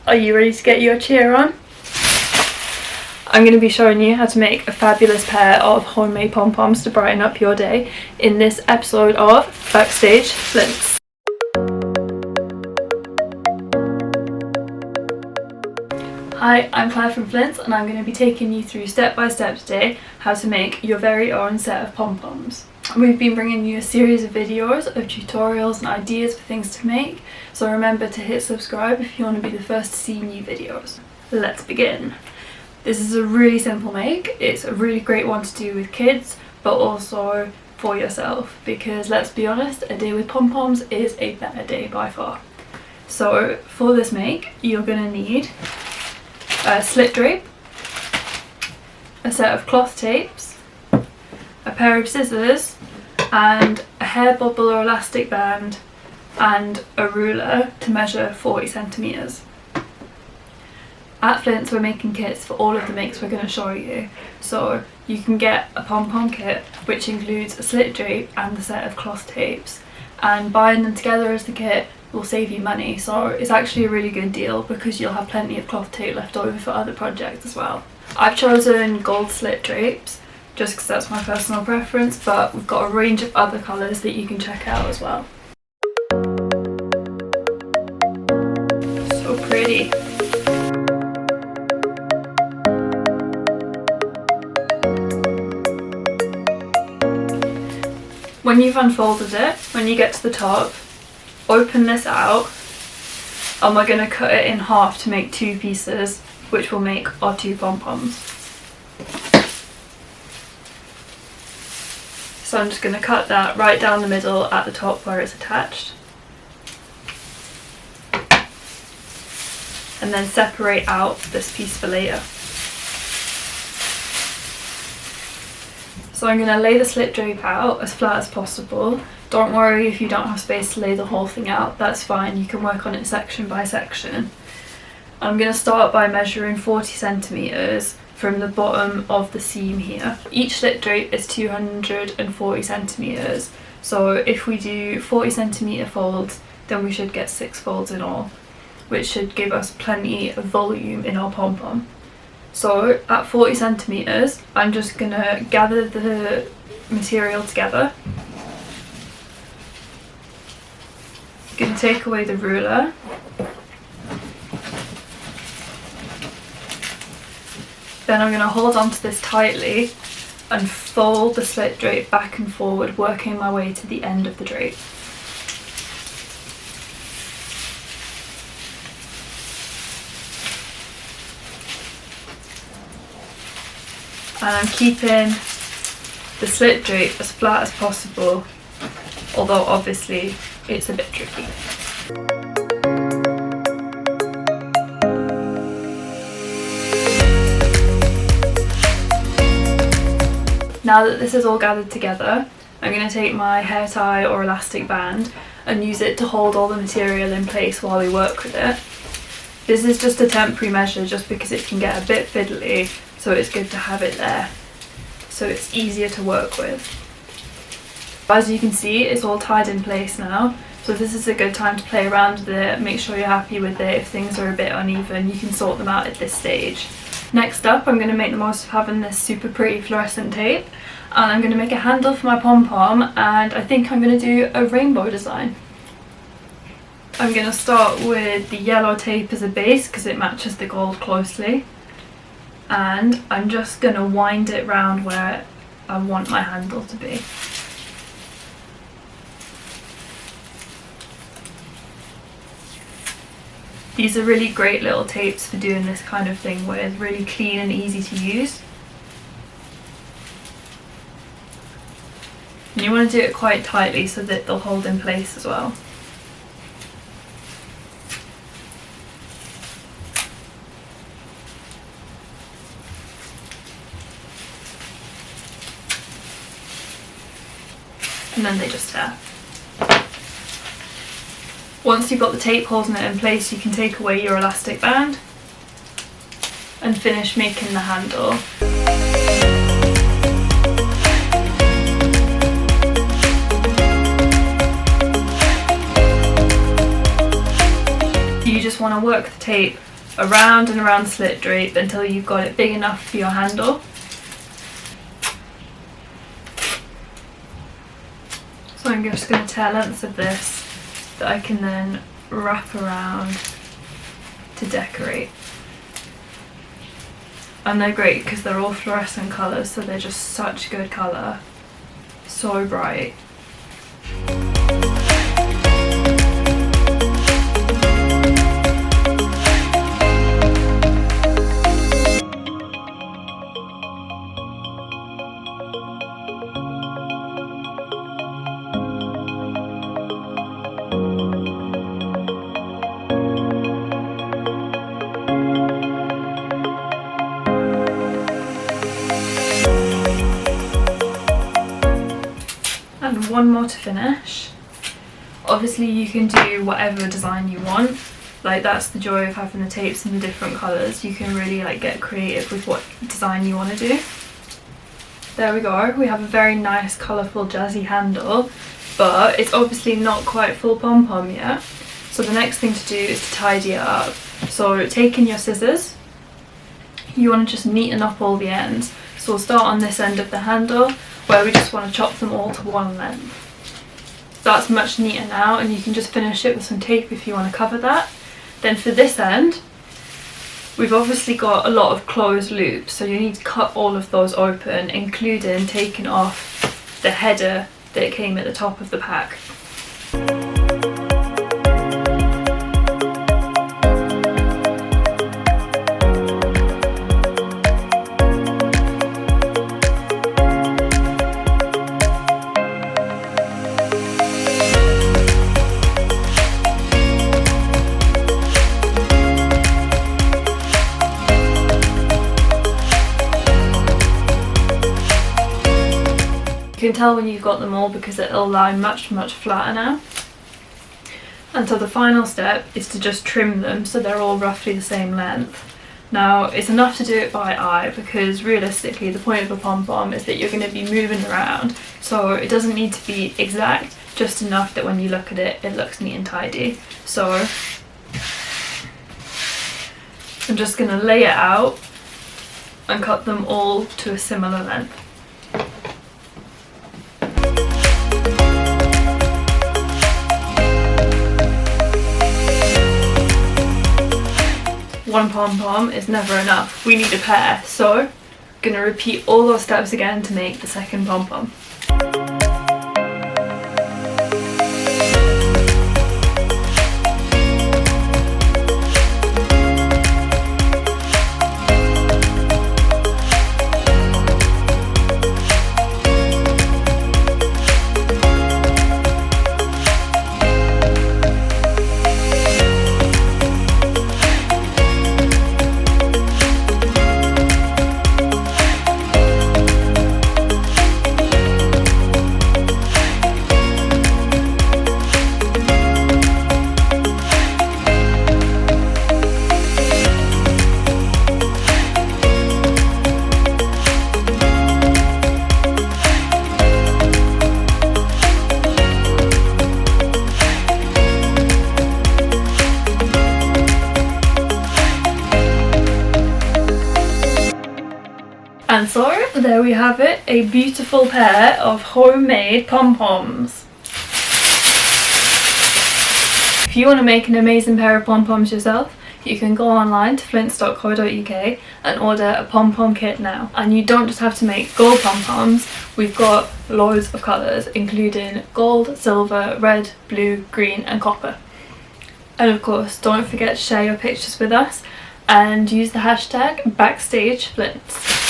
Are you ready to get your cheer on? I'm going to be showing you how to make a fabulous pair of homemade pom-poms to brighten up your day in this episode of Backstage Flints. Hi, I'm Claire from Flints and I'm going to be taking you through step by step today how to make your very own set of pom-poms. We've been bringing you a series of videos of tutorials and ideas for things to make, so remember to hit subscribe if you want to be the first to see new videos. Let's begin. This is a really simple make. It's a really great one to do with kids, but also for yourself, because let's be honest, a day with pom-poms is a better day by far. So for this make, you're going to need a slit drape, a set of cloth tapes, a pair of scissors, and a hair bubble or elastic band, and a ruler to measure 40 centimeters. At Flints we're making kits for all of the makes we're going to show you, so you can get a pom-pom kit which includes a slit drape and a set of cloth tapes, and buying them together as the kit will save you money, so it's actually a really good deal because you'll have plenty of cloth tape left over for other projects as well. I've chosen gold slit drapes just because that's my personal preference, but we've got a range of other colours that you can check out as well. So pretty. When you've unfolded it, when you get to the top, open this out and we're going to cut it in half to make two pieces, which will make our two pom-poms. So I'm just going to cut that right down the middle at the top where it's attached. And then separate out this piece for later. So I'm going to lay the slit drape out as flat as possible. Don't worry if you don't have space to lay the whole thing out, that's fine, you can work on it section by section. I'm going to start by measuring 40 centimeters from the bottom of the seam here. Each slit drape is 240 centimeters, so if we do 40 centimeter folds, then we should get 6 folds in all, which should give us plenty of volume in our pom-pom. So at 40 centimeters, I'm just going to gather the material together. I'm going to take away the ruler. Then I'm going to hold on to this tightly and fold the slit drape back and forward, working my way to the end of the drape. And I'm keeping the slit drape as flat as possible, although obviously it's a bit tricky. Now that this is all gathered together, I'm going to take my hair tie or elastic band and use it to hold all the material in place while we work with it. This is just a temporary measure just because it can get a bit fiddly, so it's good to have it there so it's easier to work with. As you can see, it's all tied in place now, so this is a good time to play around with it, make sure you're happy with it. If things are a bit uneven, you can sort them out at this stage. Next up, I'm going to make the most of having this super pretty fluorescent tape, and I'm going to make a handle for my pom-pom, and I think I'm going to do a rainbow design. I'm going to start with the yellow tape as a base because it matches the gold closely, and I'm just going to wind it round where I want my handle to be. These are really great little tapes for doing this kind of thing with, really clean and easy to use. And you want to do it quite tightly so that they'll hold in place as well. And then they just tear. Once you've got the tape holding it in place, you can take away your elastic band and finish making the handle. You just want to work the tape around and around the slit drape until you've got it big enough for your handle. So I'm just going to tear lengths of this that I can then wrap around to decorate. And they're great because they're all fluorescent colours, so they're just such good colour. So bright. And one more to finish. Obviously you can do whatever design you want, like that's the joy of having the tapes in the different colours. You can really like get creative with what design you want to do. There we go, we have a very nice colourful jazzy handle, but it's obviously not quite full pom-pom yet. So the next thing to do is to tidy it up. So taking your scissors, you want to just neaten up all the ends. So we'll start on this end of the handle, where we just want to chop them all to one length. That's much neater now, and you can just finish it with some tape if you want to cover that. Then for this end, we've obviously got a lot of closed loops, so you need to cut all of those open, including taking off the header that came at the top of the pack. You can tell when you've got them all because it'll lie much flatter now. And so the final step is to just trim them so they're all roughly the same length. Now it's enough to do it by eye because realistically the point of a pom-pom is that you're going to be moving around, so it doesn't need to be exact, just enough that when you look at it, it looks neat and tidy. So I'm just going to lay it out and cut them all to a similar length. One pom-pom is never enough, we need a pair, so I'm going to repeat all those steps again to make the second pom-pom. And so there we have it, a beautiful pair of homemade pom-poms. If you want to make an amazing pair of pom-poms yourself, you can go online to flints.co.uk and order a pom-pom kit now. And you don't just have to make gold pom-poms, we've got loads of colours including gold, silver, red, blue, green and copper. And of course don't forget to share your pictures with us and use the hashtag #BackstageFlints.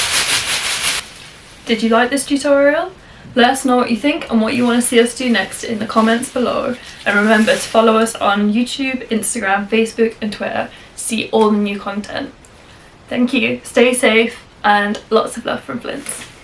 Did you like this tutorial? Let us know what you think and what you want to see us do next in the comments below. And remember to follow us on YouTube, Instagram, Facebook and Twitter to see all the new content. Thank you, stay safe and lots of love from Flints.